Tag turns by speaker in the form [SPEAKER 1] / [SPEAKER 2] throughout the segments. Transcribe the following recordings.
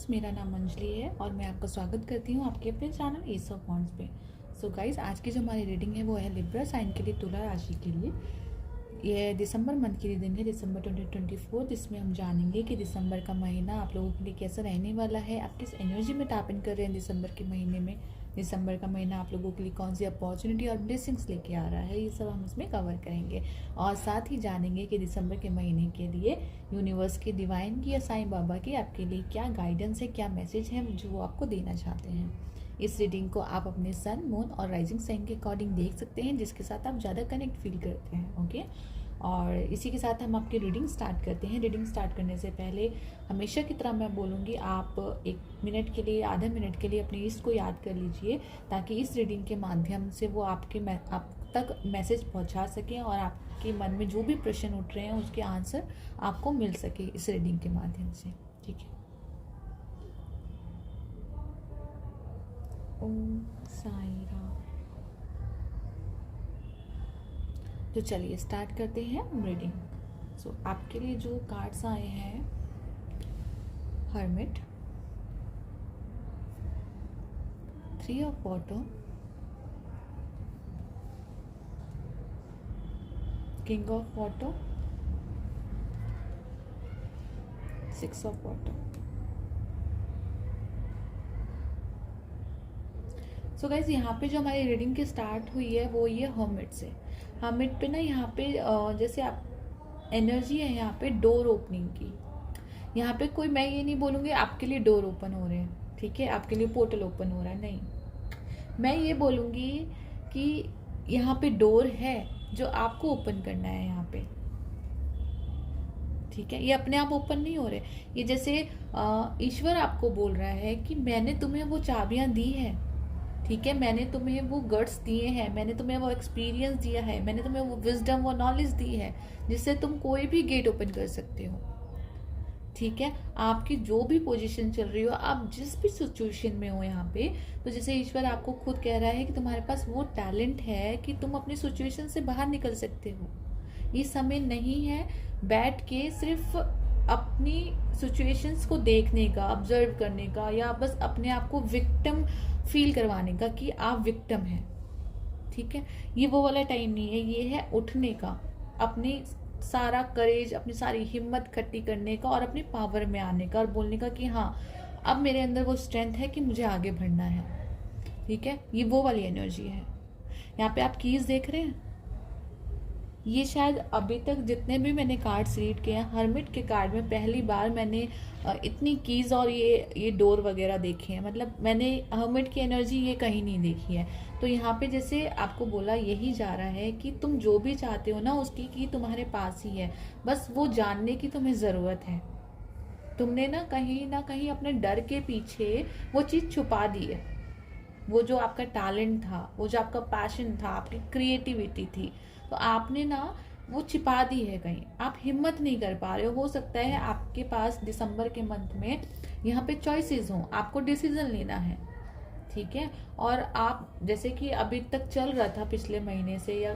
[SPEAKER 1] Guys, मेरा नाम अंजलि है और मैं आपका स्वागत करती हूँ आपके अपने चैनल एस ऑफ वॉन्ड्स पे। सो गाइस, आज की जो हमारी रीडिंग है वो है लिब्रा साइन के लिए, तुला राशि के लिए। ये दिसंबर मंथ की रीडिंग है, दिसंबर 2024, जिसमें हम जानेंगे कि दिसंबर का महीना आप लोगों के लिए कैसा रहने वाला है। आप किस एनर्जी में टैप इन कर रहे हैं दिसंबर के महीने में। दिसंबर का महीना आप लोगों के लिए कौन सी अपॉर्चुनिटी और ब्लेसिंग्स लेके आ रहा है, ये सब हम इसमें कवर करेंगे। और साथ ही जानेंगे कि दिसंबर के महीने के लिए यूनिवर्स के डिवाइन की या साईं बाबा की आपके लिए क्या गाइडेंस है, क्या मैसेज है जो वो आपको देना चाहते हैं। इस रीडिंग को आप अपने सन, मून और राइजिंग साइन के अकॉर्डिंग देख सकते हैं, जिसके साथ आप ज़्यादा कनेक्ट फील करते हैं। ओके, और इसी के साथ हम आपकी रीडिंग स्टार्ट करते हैं। रीडिंग स्टार्ट करने से पहले हमेशा की तरह मैं बोलूँगी, आप 1 मिनट के लिए, आधे मिनट के लिए अपने इष्ट को याद कर लीजिए, ताकि इस रीडिंग के माध्यम से वो आप तक मैसेज पहुंचा सकें और आपके मन में जो भी प्रश्न उठ रहे हैं उसके आंसर आपको मिल सके इस रीडिंग के माध्यम से। ठीक है। ओम साई राम। तो चलिए स्टार्ट करते हैं रीडिंग। सो आपके लिए जो कार्ड्स आए हैं, hermit, 3 of water, king of water, 6 of water. So guys, यहाँ पे जो हमारी रीडिंग की स्टार्ट हुई है वो ये हर्मिट से। हर्मिट पे ना यहाँ पे जैसे आप एनर्जी है यहाँ पे डोर ओपनिंग की। यहाँ पे कोई, मैं ये नहीं बोलूँगी आपके लिए डोर ओपन हो रहे हैं, ठीक है, आपके लिए पोर्टल ओपन हो रहा है, नहीं। मैं ये बोलूँगी कि यहाँ पे डोर है जो आपको ओपन करना है यहाँ पे, ठीक है। ये अपने आप ओपन नहीं हो रहे, ये जैसे ईश्वर आपको बोल रहा है कि मैंने तुम्हें वो चाबियां दी है, ठीक है, मैंने तुम्हें वो गट्स दिए हैं, मैंने तुम्हें वो एक्सपीरियंस दिया है, मैंने तुम्हें वो विजडम, वो नॉलेज दी है जिससे तुम कोई भी गेट ओपन कर सकते हो, ठीक है। आपकी जो भी पोजीशन चल रही हो, आप जिस भी सिचुएशन में हो यहाँ पे, तो जैसे ईश्वर आपको खुद कह रहा है कि तुम्हारे पास वो टैलेंट है कि तुम अपनी सिचुएशन से बाहर निकल सकते हो। ये समय नहीं है बैठ के सिर्फ अपनी सिचुएशंस को देखने का, ऑब्जर्व करने का, या बस अपने आप को विक्टिम फील करवाने का कि आप विक्टिम हैं, ठीक है। ये वो वाला टाइम नहीं है, ये है उठने का, अपनी सारा करेज, अपनी सारी हिम्मत खट्टी करने का और अपनी पावर में आने का और बोलने का कि हाँ, अब मेरे अंदर वो स्ट्रेंथ है कि मुझे आगे बढ़ना है, ठीक है। ये वो वाली एनर्जी है। यहाँ पे आप कीज देख रहे हैं, ये शायद अभी तक जितने भी मैंने कार्ड्स रीड किए हैं, हर्मिट के कार्ड में पहली बार मैंने इतनी कीज और ये डोर वगैरह देखे हैं। मतलब मैंने हर्मिट की एनर्जी ये कहीं नहीं देखी है। तो यहाँ पे जैसे आपको बोला, यही जा रहा है कि तुम जो भी चाहते हो ना, उसकी की तुम्हारे पास ही है, बस वो जानने की तुम्हें जरूरत है। तुमने ना कहीं अपने डर के पीछे वो चीज छुपा दी है। वो जो आपका टैलेंट था, वो जो आपका पैशन था, आपकी क्रिएटिविटी थी, तो आपने ना वो छिपा दी है कहीं, आप हिम्मत नहीं कर पा रहे हो सकता है आपके पास दिसंबर के मंथ में यहाँ पे चॉइसेस हों, आपको डिसीजन लेना है, ठीक है। और आप जैसे कि अभी तक चल रहा था पिछले महीने से या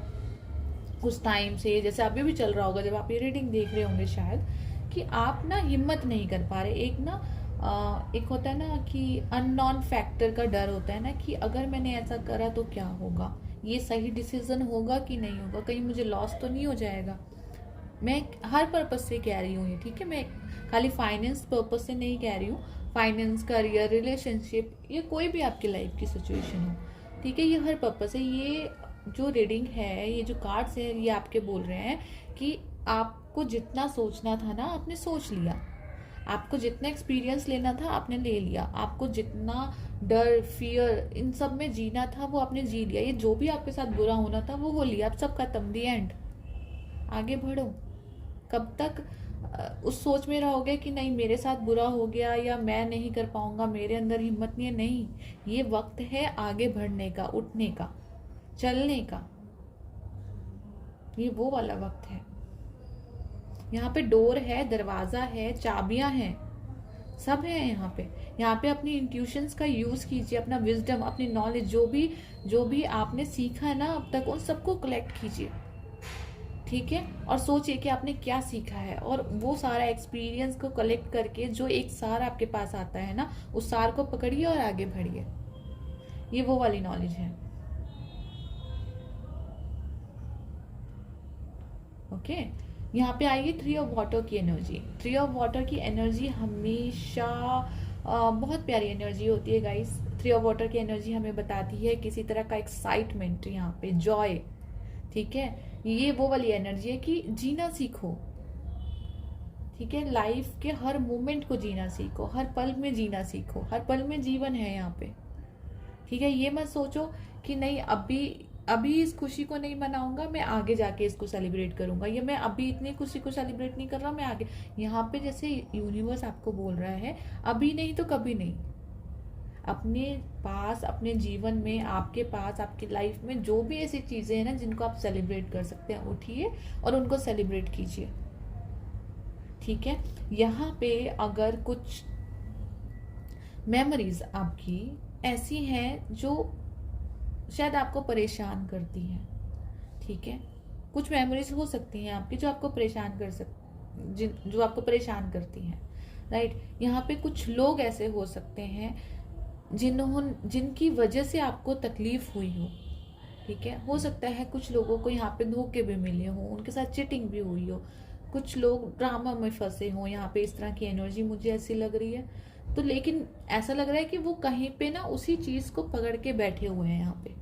[SPEAKER 1] कुछ टाइम से, जैसे अभी भी चल रहा होगा जब आप ये रीडिंग देख रहे होंगे शायद, कि आप ना हिम्मत नहीं कर पा रहे। एक होता है ना कि अननोन फैक्टर का डर होता है ना, कि अगर मैंने ऐसा करा तो क्या होगा, ये सही डिसीजन होगा कि नहीं होगा, कहीं मुझे लॉस तो नहीं हो जाएगा। मैं हर पर्पज से कह रही हूँ ये, ठीक है, मैं खाली फाइनेंस पर्पज से नहीं कह रही हूँ। फाइनेंस, करियर, रिलेशनशिप, ये कोई भी आपकी लाइफ की सिचुएशन हो, ठीक है, ये हर पर्पज से। ये जो रीडिंग है, ये जो कार्ड्स है, ये आपके बोल रहे हैं कि आपको जितना सोचना था ना, आपने सोच लिया। आपको जितना एक्सपीरियंस लेना था आपने ले लिया। आपको जितना डर, फियर, इन सब में जीना था वो आपने जी लिया। ये जो भी आपके साथ बुरा होना था वो हो लिया। अब सब खत्म, दी एंड। आगे बढ़ो। कब तक उस सोच में रहोगे कि नहीं मेरे साथ बुरा हो गया या मैं नहीं कर पाऊंगा, मेरे अंदर हिम्मत नहीं है? नहीं, ये वक्त है आगे बढ़ने का, उठने का, चलने का। ये वो वाला वक्त है। यहाँ पे डोर है, दरवाजा है, चाबियां हैं, सब है यहाँ पे। यहाँ पे अपनी इंट्यूशंस का यूज कीजिए, अपना विजडम, अपनी नॉलेज, जो भी आपने सीखा है ना अब तक, उन सबको कलेक्ट कीजिए। ठीक है, और सोचिए कि आपने क्या सीखा है, और वो सारा एक्सपीरियंस को कलेक्ट करके जो एक सार आपके पास आता है ना, उस सार को पकड़िए और आगे बढ़िए। ये वो वाली नॉलेज है। ओके, यहाँ पे आइए थ्री ऑफ वाटर की एनर्जी। थ्री ऑफ वाटर की एनर्जी हमेशा बहुत प्यारी एनर्जी होती है गाइस। थ्री ऑफ वाटर की एनर्जी हमें बताती है किसी तरह का एक्साइटमेंट, यहाँ पे जॉय। ठीक है, ये वो वाली एनर्जी है कि जीना सीखो। ठीक है, लाइफ के हर मोमेंट को जीना सीखो, हर पल में जीना सीखो, हर पल में जीवन है यहाँ पे। ठीक है, ये मत सोचो कि नहीं अभी अभी इस खुशी को नहीं मनाऊंगा, मैं आगे जाके इसको सेलिब्रेट करूंगा, या मैं अभी इतनी खुशी को सेलिब्रेट नहीं कर रहा, मैं आगे। यहाँ पे जैसे यूनिवर्स आपको बोल रहा है अभी नहीं तो कभी नहीं। अपने पास, अपने जीवन में, आपके पास, आपकी लाइफ में जो भी ऐसी चीजें हैं ना जिनको आप सेलिब्रेट कर सकते हैं, उठिए और उनको सेलिब्रेट कीजिए। ठीक है, यहाँ पे अगर कुछ मेमोरीज आपकी ऐसी हैं जो शायद आपको परेशान करती हैं, ठीक है, कुछ मेमोरीज हो सकती हैं आपकी जो आपको परेशान कर जो आपको परेशान करती हैं, राइट। यहाँ पे कुछ लोग ऐसे हो सकते हैं जिनकी वजह से आपको तकलीफ हुई हो। ठीक है, हो सकता है कुछ लोगों को यहाँ पे धोखे भी मिले हों, उनके साथ चीटिंग भी हुई हो, कुछ लोग ड्रामा में फंसे हों। यहाँ पे इस तरह की एनर्जी मुझे ऐसी लग रही है। तो लेकिन ऐसा लग रहा है कि वो कहीं पे ना उसी चीज को पकड़ के बैठे हुए हैं यहाँ पे।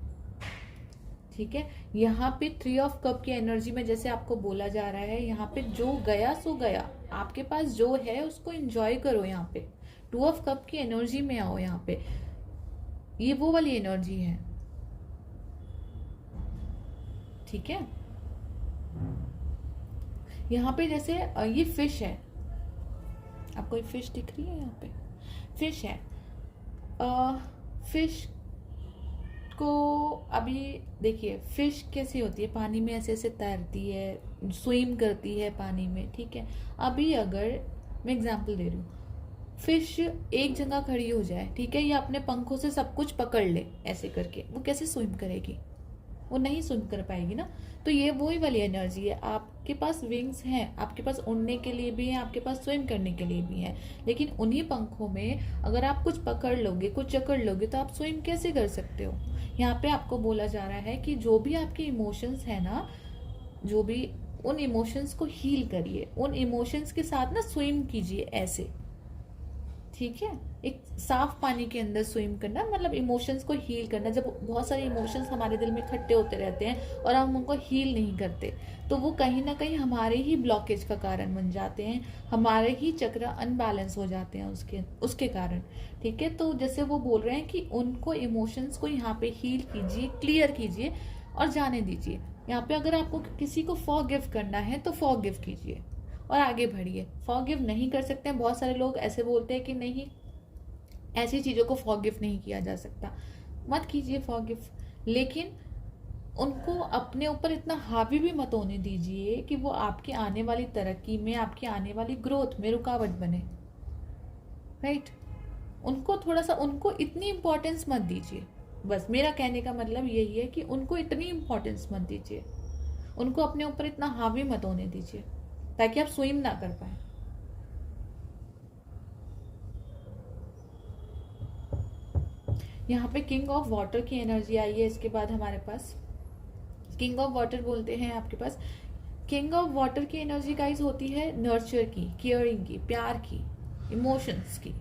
[SPEAKER 1] ठीक है, यहाँ पे थ्री ऑफ कप की एनर्जी में जैसे आपको बोला जा रहा है, यहाँ पे जो गया सो गया, आपके पास जो है उसको एंजॉय करो। यहाँ पे टू ऑफ कप की एनर्जी में आओ। यहाँ पे ये वो वाली एनर्जी है। ठीक है, यहाँ पे जैसे ये फिश है, आपको ये फिश दिख रही है, यहाँ पे फिश है। फिश को अभी देखिए, फिश कैसी होती है, पानी में ऐसे ऐसे तैरती है, स्विम करती है पानी में। ठीक है, अभी अगर मैं एग्जांपल दे रही हूँ, फिश एक जगह खड़ी हो जाए, ठीक है, या अपने पंखों से सब कुछ पकड़ ले ऐसे करके, वो कैसे स्विम करेगी? वो नहीं स्विम कर पाएगी ना। तो ये वही वाली एनर्जी है। आपके पास विंग्स हैं, आपके पास उड़ने के लिए भी है, आपके पास स्विम करने के लिए भी है, लेकिन उन्हीं पंखों में अगर आप कुछ पकड़ लोगे, कुछ जकड़ लोगे, तो आप स्विम कैसे कर सकते हो? यहाँ पे आपको बोला जा रहा है कि जो भी आपके इमोशंस है ना, जो भी, उन इमोशंस को हील करिए, उन इमोशंस के साथ ना स्विम कीजिए ऐसे। ठीक है, एक साफ पानी के अंदर स्विम करना मतलब इमोशंस को हील करना। जब बहुत सारे इमोशंस हमारे दिल में इकट्ठे होते रहते हैं और हम उनको हील नहीं करते, तो वो कहीं ना कहीं हमारे ही ब्लॉकेज का कारण बन जाते हैं, हमारे ही चक्र अनबैलेंस हो जाते हैं उसके कारण। ठीक है, तो जैसे वो बोल रहे हैं कि उनको इमोशंस को यहाँ पे हील कीजिए, क्लियर कीजिए और जाने दीजिए। यहाँ पे अगर आपको किसी को फॉरगिव करना है तो फॉरगिव कीजिए और आगे बढ़िए। फॉरगिव नहीं कर सकते हैं, बहुत सारे लोग ऐसे बोलते हैं कि नहीं, ऐसी चीज़ों को फॉरगिव नहीं किया जा सकता। मत कीजिए फॉरगिव, लेकिन उनको अपने ऊपर इतना हावी भी मत होने दीजिए कि वो आपकी आने वाली तरक्की में, आपकी आने वाली ग्रोथ में रुकावट बने, राइट। उनको थोड़ा सा, उनको इतनी इंपॉर्टेंस मत दीजिए। बस मेरा कहने का मतलब यही है कि उनको इतनी इंपॉर्टेंस मत दीजिए, उनको अपने ऊपर इतना हावी मत होने दीजिए ताकि आप स्विम ना कर पाए। यहाँ पे किंग ऑफ वाटर की एनर्जी आई है। इसके बाद हमारे पास किंग ऑफ वाटर बोलते हैं आपके पास। किंग ऑफ वाटर की एनर्जी गाइस होती है नर्चर की, केयरिंग की, प्यार की, इमोशंस की।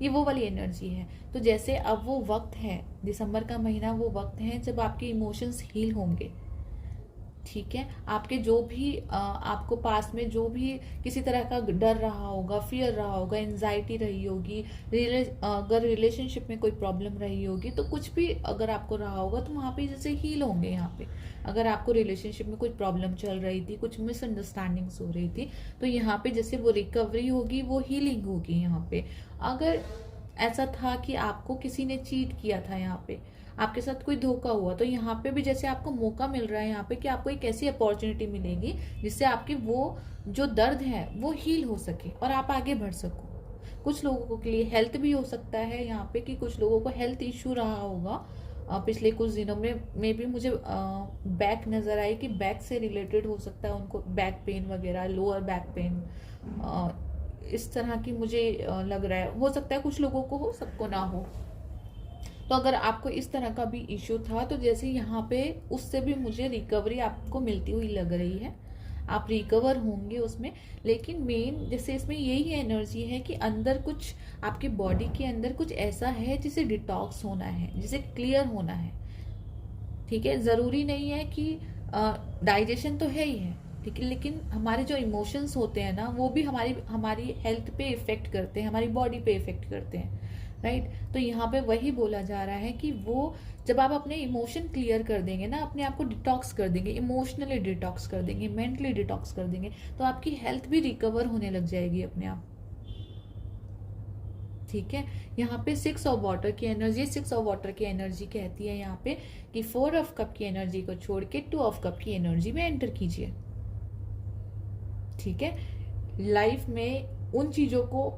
[SPEAKER 1] ये वो वाली एनर्जी है। तो जैसे अब वो वक्त है, दिसंबर का महीना वो वक्त है जब आपके इमोशंस हील होंगे। ठीक है, आपके जो भी आपको पास में जो भी किसी तरह का डर रहा होगा, फियर रहा होगा, एंजाइटी रही होगी, अगर रिलेशनशिप में कोई प्रॉब्लम रही होगी, तो कुछ भी अगर आपको रहा होगा तो वहाँ पे जैसे हील होंगे। यहाँ पे अगर आपको रिलेशनशिप में कोई प्रॉब्लम चल रही थी, कुछ मिसअंडरस्टैंडिंग्स हो रही थी, तो यहाँ पे जैसे वो रिकवरी होगी, वो हीलिंग होगी। यहाँ पे अगर ऐसा था कि आपको किसी ने चीट किया था, यहाँ पे आपके साथ कोई धोखा हुआ, तो यहाँ पे भी जैसे आपको मौका मिल रहा है यहाँ पे कि आपको एक ऐसी अपॉर्चुनिटी मिलेगी जिससे आपकी वो जो दर्द है वो हील हो सके और आप आगे बढ़ सको। कुछ लोगों के लिए हेल्थ भी हो सकता है यहाँ पे कि कुछ लोगों को हेल्थ इश्यू रहा होगा, पिछले कुछ दिनों में भी मुझे बैक नज़र आई कि बैक से रिलेटेड हो सकता है उनको, बैक पेन वगैरह, लोअर बैक पेन, इस तरह की मुझे लग रहा है। हो सकता है कुछ लोगों को हो, सबको ना हो। तो अगर आपको इस तरह का भी इश्यू था तो जैसे यहाँ पे उससे भी मुझे रिकवरी आपको मिलती हुई लग रही है, आप रिकवर होंगे उसमें। लेकिन मेन जैसे इसमें यही एनर्जी है कि अंदर कुछ, आपके बॉडी के अंदर कुछ ऐसा है जिसे डिटॉक्स होना है, जिसे क्लियर होना है। ठीक है, ज़रूरी नहीं है कि डाइजेशन तो है ही है, ठीक है, लेकिन हमारे जो इमोशंस होते हैं ना, वो भी हमारी हमारी हेल्थ पे इफेक्ट करते हैं, हमारी बॉडी पे इफेक्ट करते हैं, राइट। तो यहाँ पे वही बोला जा रहा है कि वो जब आप अपने इमोशन क्लियर कर देंगे ना, अपने आप को डिटॉक्स कर देंगे, इमोशनली डिटॉक्स कर देंगे, मेंटली डिटॉक्स कर देंगे, तो आपकी हेल्थ भी रिकवर होने लग जाएगी अपने आप। ठीक है, यहाँ पे 6 ऑफ वाटर की एनर्जी, 6 ऑफ वाटर की एनर्जी कहती है यहाँ पे कि 4 ऑफ कप की एनर्जी को छोड़ के 2 ऑफ कप की एनर्जी में एंटर कीजिए। ठीक है, लाइफ में उन चीजों को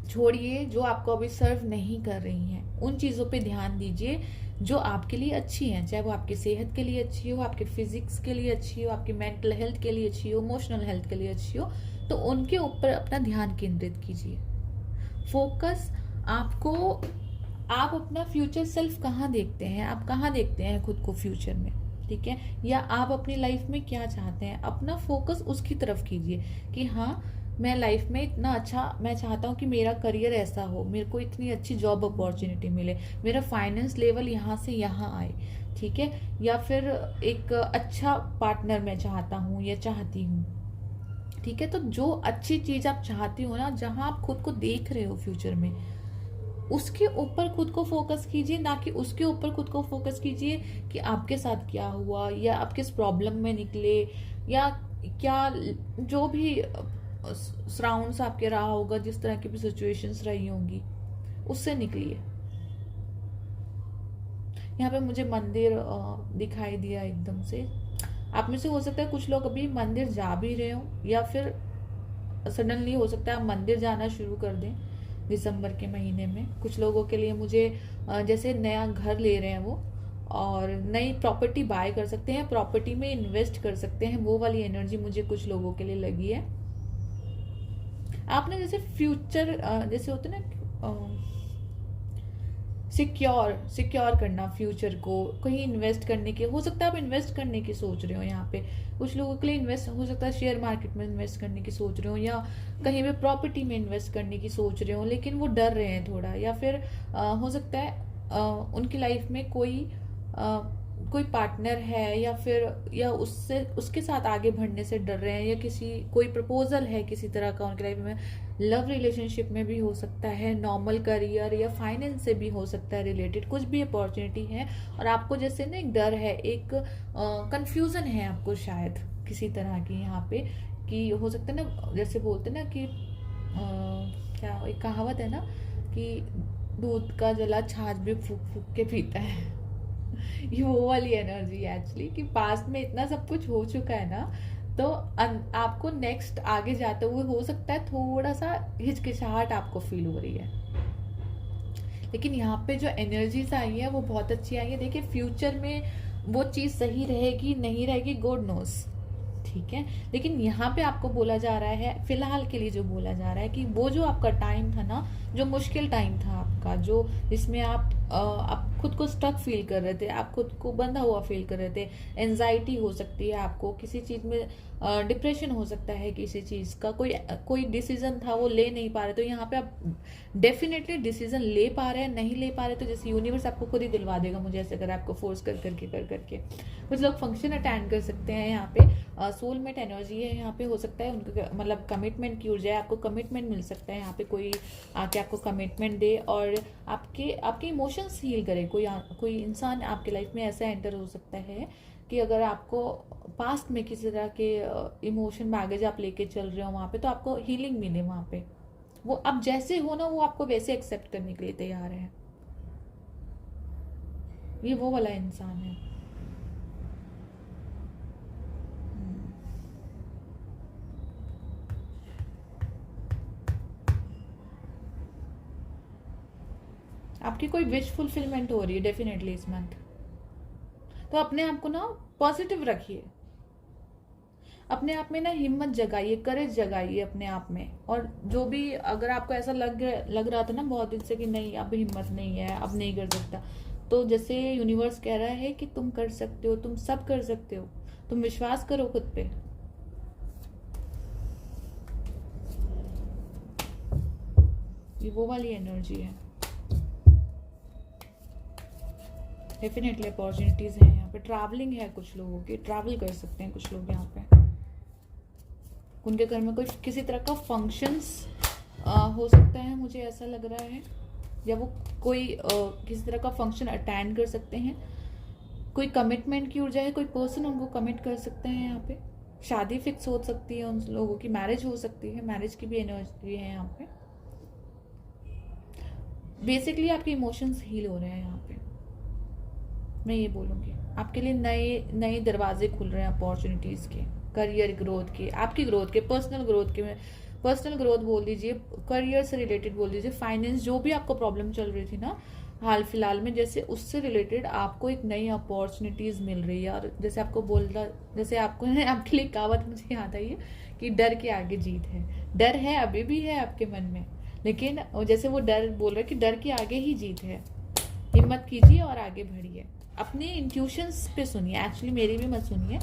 [SPEAKER 1] छोड़िए जो आपको अभी सर्व नहीं कर रही हैं, उन चीजों पे ध्यान दीजिए जो आपके लिए अच्छी हैं, चाहे वो आपकी सेहत के लिए अच्छी हो, आपके फिजिक्स के लिए अच्छी हो, आपकी मेंटल हेल्थ के लिए अच्छी हो, इमोशनल हेल्थ के लिए अच्छी हो, तो उनके ऊपर अपना ध्यान केंद्रित कीजिए। फोकस आपको, आप अपना फ्यूचर सेल्फ कहाँ देखते हैं, आप कहाँ देखते हैं खुद को फ्यूचर में, ठीक है, या आप अपनी लाइफ में क्या चाहते हैं, अपना फोकस उसकी तरफ कीजिए कि हाँ मैं लाइफ में इतना अच्छा, मैं चाहता हूँ कि मेरा करियर ऐसा हो, मेरे को इतनी अच्छी जॉब अपॉर्चुनिटी मिले, मेरा फाइनेंस लेवल यहाँ से यहाँ आए, ठीक है, या फिर एक अच्छा पार्टनर मैं चाहता हूँ या चाहती हूँ। ठीक है, तो जो अच्छी चीज आप चाहती हो ना, जहां आप खुद को देख रहे हो फ्यूचर में, उसके ऊपर खुद को फोकस कीजिए, ना कि उसके ऊपर खुद को फोकस कीजिए कि आपके साथ क्या हुआ या आप किस प्रॉब्लम में निकले या क्या, जो भी सराउंड्स आपके रहा होगा, जिस तरह की भी सिचुएशंस रही होंगी, उससे निकलिए। यहाँ पे मुझे मंदिर दिखाई दिया एकदम से। आप में से हो सकता है कुछ लोग अभी मंदिर जा भी रहे हो, या फिर सडनली हो सकता है आप मंदिर जाना शुरू कर दें दिसंबर के महीने में। कुछ लोगों के लिए मुझे जैसे नया घर ले रहे हैं वो, और नई प्रॉपर्टी बाय कर सकते हैं, प्रॉपर्टी में इन्वेस्ट कर सकते हैं, वो वाली एनर्जी मुझे कुछ लोगों के लिए लगी है। आपने जैसे फ्यूचर, जैसे होते ना सिक्योर करना फ्यूचर को, कहीं इन्वेस्ट करने के, हो सकता है आप इन्वेस्ट करने की सोच रहे हो। यहाँ पे कुछ लोगों के लिए इन्वेस्ट हो सकता है शेयर मार्केट में इन्वेस्ट करने की सोच रहे हो, या कहीं पे प्रॉपर्टी में इन्वेस्ट करने की सोच रहे हो, लेकिन वो डर रहे हैं थोड़ा, या फिर हो सकता है उनकी लाइफ में कोई पार्टनर है, या फिर या उससे उसके साथ आगे बढ़ने से डर रहे हैं, या कोई प्रपोजल है किसी तरह का उनकी लाइफ में, लव रिलेशनशिप में भी हो सकता है, नॉर्मल करियर या फाइनेंस से भी हो सकता है रिलेटेड, कुछ भी अपॉर्चुनिटी है, और आपको जैसे ना एक डर है, एक कंफ्यूजन है आपको शायद किसी तरह की यहाँ पे, कि हो सकता है ना, जैसे बोलते ना कि क्या एक कहावत है ना कि दूध का जला छाछ भी फूक फूक के पीता है। ये वो वाली एनर्जी है एक्चुअली, कि पास्ट में इतना सब कुछ हो चुका है ना, तो आपको नेक्स्ट आगे जाते हुए हो सकता है थोड़ा सा हिचकिचाहट आपको फील हो रही है, लेकिन यहाँ पे जो एनर्जीज आई है वो बहुत अच्छी आई है। देखिए फ्यूचर में वो चीज़ सही रहेगी नहीं रहेगी, गॉड नोस, ठीक है, लेकिन यहाँ पे आपको बोला जा रहा है, फिलहाल के लिए जो बोला जा रहा है कि वो जो आपका टाइम था ना, जो मुश्किल टाइम था आपका, जो जिसमें आप खुद को स्टक फील कर रहे थे, आप खुद को बंधा हुआ फील कर रहे थे, एंजाइटी हो सकती है आपको किसी चीज में, डिप्रेशन हो सकता है किसी चीज का, कोई डिसीजन था वो ले नहीं पा रहे, तो यहाँ पे आप डेफिनेटली डिसीजन ले पा रहे हैं, नहीं ले पा रहे तो जैसे यूनिवर्स आपको खुद ही दिलवा देगा, मुझे ऐसे अगर आपको फोर्स कर करके। कुछ लोग फंक्शन अटेंड कर सकते हैं, यहाँ पे सोलमेट एनर्जी है, यहाँ पे हो सकता है उनको मतलब कमिटमेंट की ऊर्जा है, आपको कमिटमेंट मिल सकता है, यहाँ पे कोई आके आपको कमिटमेंट दे और आपके इमोशंस हील करे। कोई इंसान आपके लाइफ में ऐसा एंटर हो सकता है कि अगर आपको पास्ट में किसी तरह के इमोशन बैगेज आप लेके चल रहे हो वहाँ पे, तो आपको हीलिंग मिले वहाँ पे, वो अब जैसे हो ना वो आपको वैसे एक्सेप्ट करने के लिए तैयार है। ये वो वाला इंसान है। आप आपकी कोई विश फुलफिलमेंट हो रही है डेफिनेटली इस मंथ। तो अपने आप को ना पॉजिटिव रखिए, अपने आप में ना हिम्मत जगाइए, करेज जगाइए अपने आप में। और जो भी अगर आपको ऐसा लग रहा था ना बहुत दिन से कि नहीं अब हिम्मत नहीं है, अब नहीं कर सकता, तो जैसे यूनिवर्स कह रहा है कि तुम कर सकते हो, तुम सब कर सकते हो, तुम विश्वास करो खुद पे। ये वो वाली एनर्जी है। डेफिनेटली अपॉर्चुनिटीज है यहाँ पे, ट्रैवलिंग है कुछ लोगों की, ट्रैवल कर सकते हैं कुछ लोग यहाँ पे। उनके घर में कोई किसी तरह का फंक्शंस हो सकता है, मुझे ऐसा लग रहा है, या वो कोई किसी तरह का फंक्शन अटेंड कर सकते हैं। कोई कमिटमेंट की ऊर्जा है, कोई पर्सन उनको कमिट कर सकते हैं यहाँ पे। शादी फिक्स हो सकती है उन लोगों की, मैरिज हो सकती है, मैरिज की भी एनर्जी है यहाँ पे। बेसिकली आपके इमोशंस हील हो रहे हैं यहाँ पे, मैं ये बोलूँगी। आपके लिए नए नए दरवाजे खुल रहे हैं अपॉर्चुनिटीज़ के, करियर ग्रोथ के, आपकी ग्रोथ के, पर्सनल ग्रोथ के। पर्सनल ग्रोथ बोल दीजिए, करियर से रिलेटेड बोल दीजिए, फाइनेंस, जो भी आपको प्रॉब्लम चल रही थी ना हाल फिलहाल में, जैसे उससे रिलेटेड आपको एक नई अपॉर्चुनिटीज मिल रही है। और जैसे आपको बोल रहा, जैसे आपको आपके लिए कहावत मुझे याद आई है कि डर के आगे जीत है। डर है, अभी भी है आपके मन में, लेकिन जैसे वो डर बोल रहा है कि डर के आगे ही जीत है। हिम्मत कीजिए और आगे बढ़िए, अपने इंट्यूशंस पे सुनिए। एक्चुअली मेरी भी मत सुनिए,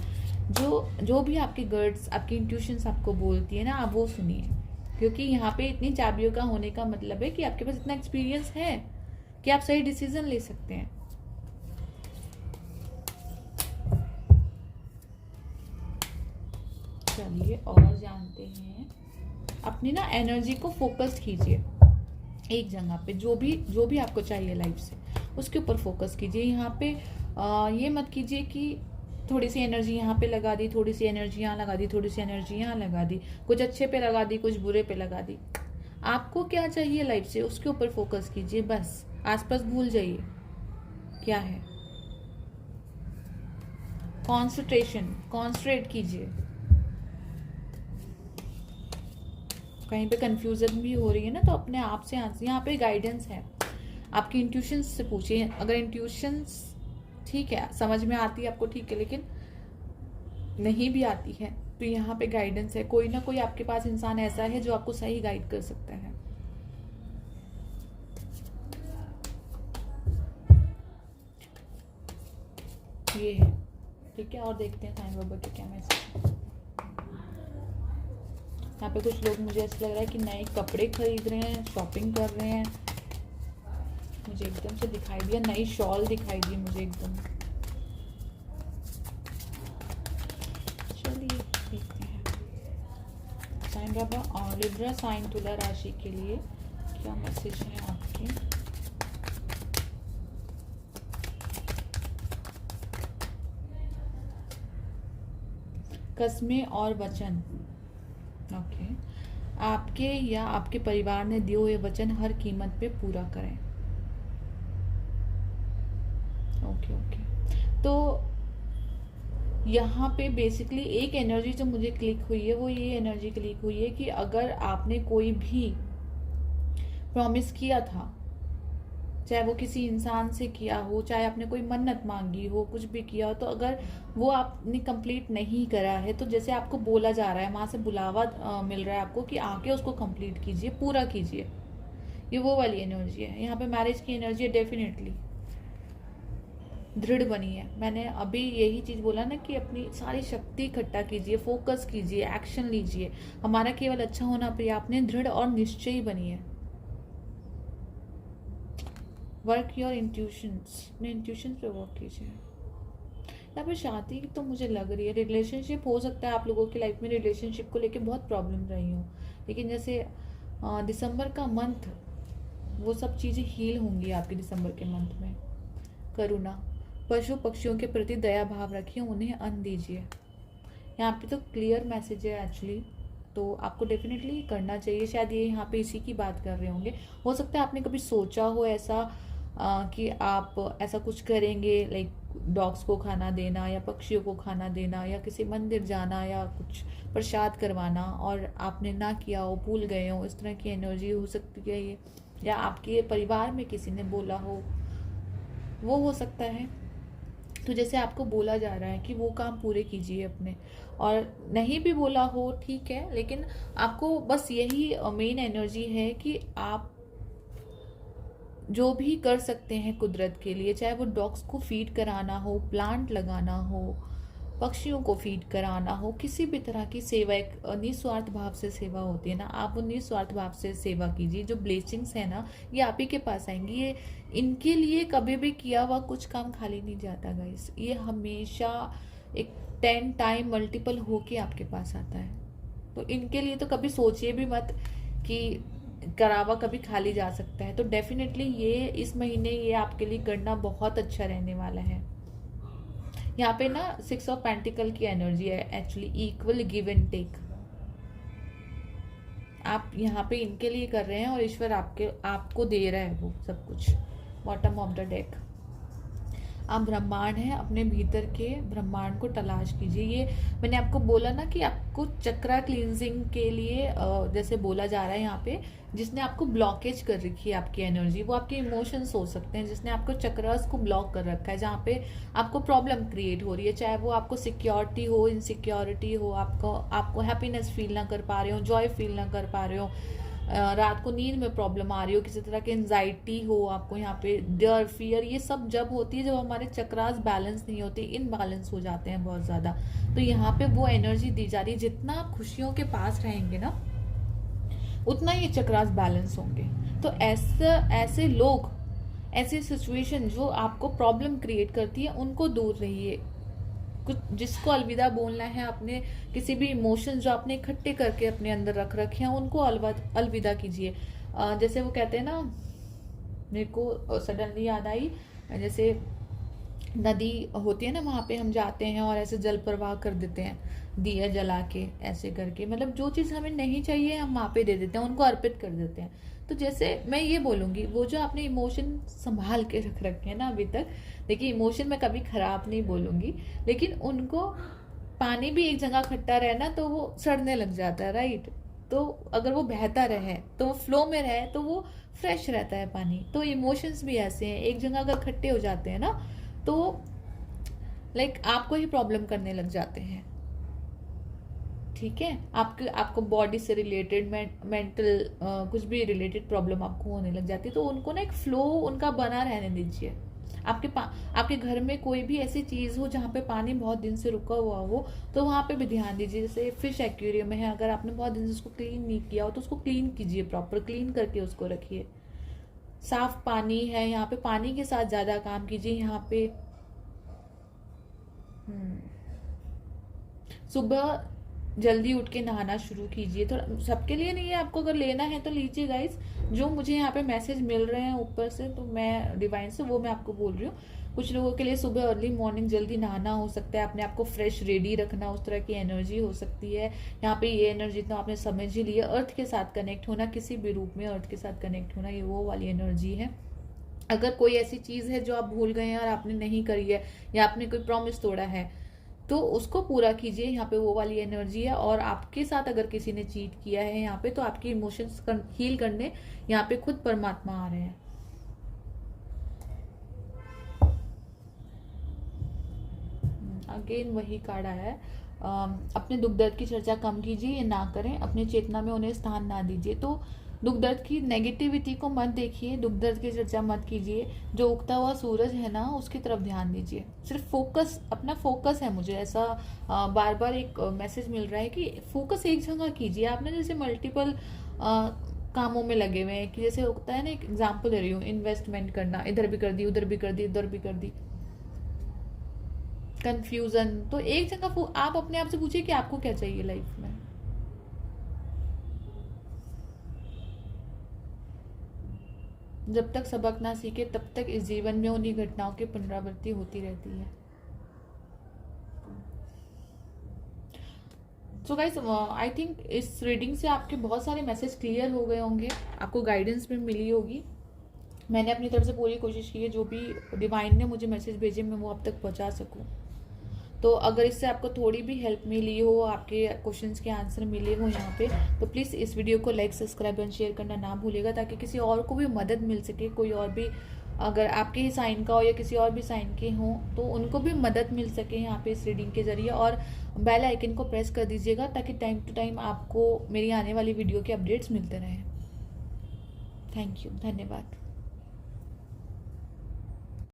[SPEAKER 1] जो भी आपके गट्स, आपकी इंट्यूशंस आपको बोलती है ना, आप वो सुनिए। क्योंकि यहाँ पे इतनी चाबियों का होने का मतलब है कि आपके पास इतना एक्सपीरियंस है कि आप सही डिसीजन ले सकते हैं। चलिए और जानते हैं, अपनी ना एनर्जी को फोकस कीजिए एक जगह पे, जो भी आपको चाहिए लाइफ से, उसके ऊपर फोकस कीजिए। यहाँ पे ये मत कीजिए कि थोड़ी सी एनर्जी यहाँ पे लगा दी, थोड़ी सी एनर्जी यहाँ लगा दी, थोड़ी सी एनर्जी यहाँ लगा दी, कुछ अच्छे पे लगा दी, कुछ बुरे पे लगा दी। आपको क्या चाहिए लाइफ से, उसके ऊपर फोकस कीजिए बस। आसपास भूल जाइए क्या है। कॉन्सेंट्रेट कीजिए। कहीं पे कंफ्यूजन भी हो रही है ना, तो अपने आप से यहाँ पे गाइडेंस है, आपकी इंट्यूशंस से पूछिए। अगर इंट्यूशंस ठीक है, समझ में आती है आपको, ठीक है, लेकिन नहीं भी आती है तो यहाँ पे गाइडेंस है। कोई ना कोई आपके पास इंसान ऐसा है जो आपको सही गाइड कर सकता है। ये है, ठीक है। और देखते हैं साईं बाबा के क्या मैसेज। यहाँ पे कुछ लोग, मुझे ऐसा लग रहा है कि नए कपड़े खरीद रहे हैं, शॉपिंग कर रहे हैं। मुझे एकदम से दिखाई दिया, नई शॉल दिखाई दी मुझे एकदम। चलिए देखते हैं साईं बाबा और लिब्रा साइन तुला राशि के लिए क्या मैसेज है आपके। कस्में और वचन, ओके। आपके या आपके परिवार ने दिए हुए वचन हर कीमत पे पूरा करें। ओके। तो यहाँ पे बेसिकली एक एनर्जी जो मुझे क्लिक हुई है, वो ये एनर्जी क्लिक हुई है कि अगर आपने कोई भी प्रॉमिस किया था, चाहे वो किसी इंसान से किया हो, चाहे आपने कोई मन्नत मांगी हो, कुछ भी किया हो, तो अगर वो आपने कंप्लीट नहीं करा है, तो जैसे आपको बोला जा रहा है, वहां से बुलावा मिल रहा है आपको कि आके उसको कंप्लीट कीजिए, पूरा कीजिए। ये वो वाली एनर्जी है। यहाँ पे मैरिज की एनर्जी है, डेफिनेटली दृढ़ बनी है। मैंने अभी यही चीज बोला ना कि अपनी सारी शक्ति इकट्ठा कीजिए, फोकस कीजिए, एक्शन लीजिए। हमारा केवल अच्छा होना पर्याप्त नहीं, दृढ़ और निश्चयी बनी है। वर्क योर इंट्यूशंस, अपने इंट्यूशंस पे वर्क कीजिए। यहाँ पे शादी तो मुझे लग रही है, रिलेशनशिप हो सकता है आप लोगों की लाइफ में रिलेशनशिप को लेके बहुत प्रॉब्लम रही हो, लेकिन जैसे दिसंबर का मंथ, वो सब चीज़ें हील होंगी आपके दिसंबर के मंथ में। करुणा, पशु पक्षियों के प्रति दया भाव रखिए, उन्हें अन्न दीजिए। यहाँ पे तो क्लियर मैसेज है एक्चुअली, तो आपको डेफिनेटली करना चाहिए। शायद ये यहाँ पे इसी की बात कर रहे होंगे। हो सकता है आपने कभी सोचा हो ऐसा कि आप ऐसा कुछ करेंगे, लाइक डॉग्स को खाना देना या पक्षियों को खाना देना या किसी मंदिर जाना या कुछ प्रसाद करवाना, और आपने ना किया हो, भूल गए हो, इस तरह की एनर्जी हो सकती है ये। या आपके परिवार में किसी ने बोला वो हो सकता है। तो जैसे आपको बोला जा रहा है कि वो काम पूरे कीजिए अपने, और नहीं भी बोला हो ठीक है, लेकिन आपको बस यही मेन एनर्जी है कि आप जो भी कर सकते हैं कुदरत के लिए, चाहे वो डॉग्स को फीड कराना हो, प्लांट लगाना हो, पक्षियों को फीड कराना हो, किसी भी तरह की सेवा, एक निस्वार्थ भाव से सेवा होती है ना, आप वो निस्वार्थ भाव से सेवा कीजिए। जो ब्लेसिंग्स है ना, ये आप ही के पास आएंगी। ये इनके लिए कभी भी किया हुआ कुछ काम खाली नहीं जाता गाइस, ये हमेशा एक 10 टाइम मल्टीपल होके आपके पास आता है। तो इनके लिए तो कभी सोचिए भी मत कि करावा कभी खाली जा सकता है। तो डेफिनेटली ये इस महीने ये आपके लिए करना बहुत अच्छा रहने वाला है। यहाँ पे ना 6 ऑफ पेंटिकल की एनर्जी है, actually equal give and take. आप यहाँ पे इनके लिए कर रहे हैं और ईश्वर आपको दे रहा है वो सब कुछ। बॉटम ऑफ द डेक, आप ब्रह्मांड है, अपने भीतर के ब्रह्मांड को तलाश कीजिए। ये मैंने आपको बोला ना कि आपको चक्रा क्लींजिंग के लिए जैसे बोला जा रहा है यहाँ पे, जिसने आपको ब्लॉकेज कर रखी है आपकी एनर्जी, वो आपके इमोशंस हो सकते हैं, जिसने आपको चक्रास को ब्लॉक कर रखा है, जहाँ पे आपको प्रॉब्लम क्रिएट हो रही है, चाहे वो आपको सिक्योरिटी हो, इनसिक्योरिटी हो, आपको हैप्पीनेस फील ना कर पा रहे हो, जॉय फील ना कर पा रहे हो, रात को नींद में प्रॉब्लम आ रही हो, किसी तरह की एंजाइटी हो आपको, यहाँ पे डर, फियर, ये सब जब होती है जब हमारे चक्रास बैलेंस नहीं होते, इनबैलेंस हो जाते हैं बहुत ज़्यादा। तो यहाँ पे वो एनर्जी दी जा रही है, जितना आप खुशियों के पास रहेंगे ना उतना ये चक्रास बैलेंस होंगे। तो ऐसे लोग, ऐसी सिचुएशन जो आपको प्रॉब्लम क्रिएट करती है, उनको दूर रहिए। कुछ जिसको अलविदा बोलना है, अपने किसी भी इमोशंस जो आपने इकट्ठे करके अपने अंदर रख रखे हैं, उनको अलविदा कीजिए। जैसे वो कहते हैं ना, मेरे को सडनली याद आई, जैसे नदी होती है ना, वहाँ पे हम जाते हैं और ऐसे जल प्रवाह कर देते हैं दिया जला के, ऐसे करके, मतलब जो चीज़ हमें नहीं चाहिए हम वहाँ पे दे देते हैं, उनको अर्पित कर देते हैं। तो जैसे मैं ये बोलूँगी, वो जो आपने इमोशन संभाल के रख रखे हैं ना अभी तक, देखिए इमोशन मैं कभी खराब नहीं बोलूँगी, लेकिन उनको, पानी भी एक जगह खट्टा रहे ना तो वो सड़ने लग जाता है, राइट। तो अगर वो बहता रहे, तो वो फ्लो में रहे, तो वो फ्रेश रहता है पानी। तो इमोशंस भी ऐसे हैं, एक जगह अगर खट्टे हो जाते हैं ना तो लाइक आपको ही प्रॉब्लम करने लग जाते हैं, ठीक है। आपको बॉडी से रिलेटेड, मेंटल कुछ भी रिलेटेड प्रॉब्लम आपको होने लग जाती है। तो उनको ना एक फ्लो उनका बना रहने दीजिए। आपके घर में कोई भी ऐसी चीज हो जहाँ पे पानी बहुत दिन से रुका हुआ हो, तो वहां पे भी ध्यान दीजिए। जैसे फिश एक्वेरियम में है, अगर आपने बहुत दिन से उसको क्लीन नहीं किया हो तो उसको क्लीन कीजिए, प्रॉपर क्लीन करके उसको रखिए। साफ पानी है, यहाँ पे पानी के साथ ज्यादा काम कीजिए। यहाँ पे सुबह जल्दी उठ के नहाना शुरू कीजिए। तो सबके लिए नहीं है, आपको अगर लेना है तो लीजिए गाइस। जो मुझे यहाँ पे मैसेज मिल रहे हैं ऊपर से, तो मैं डिवाइन से, वो मैं आपको बोल रही हूँ। कुछ लोगों के लिए सुबह अर्ली मॉर्निंग जल्दी नहाना हो सकता है, अपने आप को फ्रेश रेडी रखना, उस तरह की एनर्जी हो सकती है। यहाँ पे ये एनर्जी तो आपने समझ ही लिया, अर्थ के साथ कनेक्ट होना, किसी भी रूप में अर्थ के साथ कनेक्ट होना, ये वो वाली एनर्जी है। अगर कोई ऐसी चीज है जो आप भूल गए हैं और आपने नहीं करी है, या आपने कोई प्रॉमिस तोड़ा है, तो उसको पूरा कीजिए। यहाँ पे वो वाली एनर्जी है। और आपके साथ अगर किसी ने चीट किया है यहाँ पे, तो आपके इमोशंस हील करने यहाँ पे खुद परमात्मा आ रहे हैं। अगेन वही कार्ड आया है, अपने दुख दर्द की चर्चा कम कीजिए, ये ना करें, अपनी चेतना में उन्हें स्थान ना दीजिए। तो दुख दर्द की नेगेटिविटी को मत देखिए, दुख दर्द की चर्चा मत कीजिए। जो उगता हुआ सूरज है ना, उसकी तरफ ध्यान दीजिए। सिर्फ फोकस, अपना फोकस है। मुझे ऐसा बार बार एक मैसेज मिल रहा है कि फोकस एक जगह कीजिए। आपने जैसे मल्टीपल कामों में लगे हुए हैं, कि जैसे उगता है ना, एक एग्जाम्पल दे रही हूँ, इन्वेस्टमेंट करना, इधर भी कर दी, उधर भी कर दी, उधर भी कर दी, कंफ्यूजन। तो एक जगह आप अपने आप से पूछिए कि आपको क्या चाहिए लाइफ में। जब तक सबक ना सीखे तब तक इस जीवन में उन्हीं घटनाओं की पुनरावृत्ति होती रहती है। सो गाइस, आई थिंक इस रीडिंग से आपके बहुत सारे मैसेज क्लियर हो गए होंगे, आपको गाइडेंस भी मिली होगी। मैंने अपनी तरफ से पूरी कोशिश की है, जो भी डिवाइन ने मुझे मैसेज भेजे मैं वो अब तक पहुंचा सकूं। तो अगर इससे आपको थोड़ी भी हेल्प मिली हो, आपके क्वेश्चंस के आंसर मिले हो यहाँ पे, तो प्लीज़ इस वीडियो को लाइक, सब्सक्राइब एंड शेयर करना ना भूलिएगा, ताकि किसी और को भी मदद मिल सके। कोई और भी अगर आपके ही साइन का हो या किसी और भी साइन के हों तो उनको भी मदद मिल सके यहाँ पे इस रीडिंग के ज़रिए। और बेल आइकन को प्रेस कर दीजिएगा ताकि टाइम टू टाइम आपको मेरी आने वाली वीडियो के अपडेट्स मिलते रहें। थैंक यू, धन्यवाद।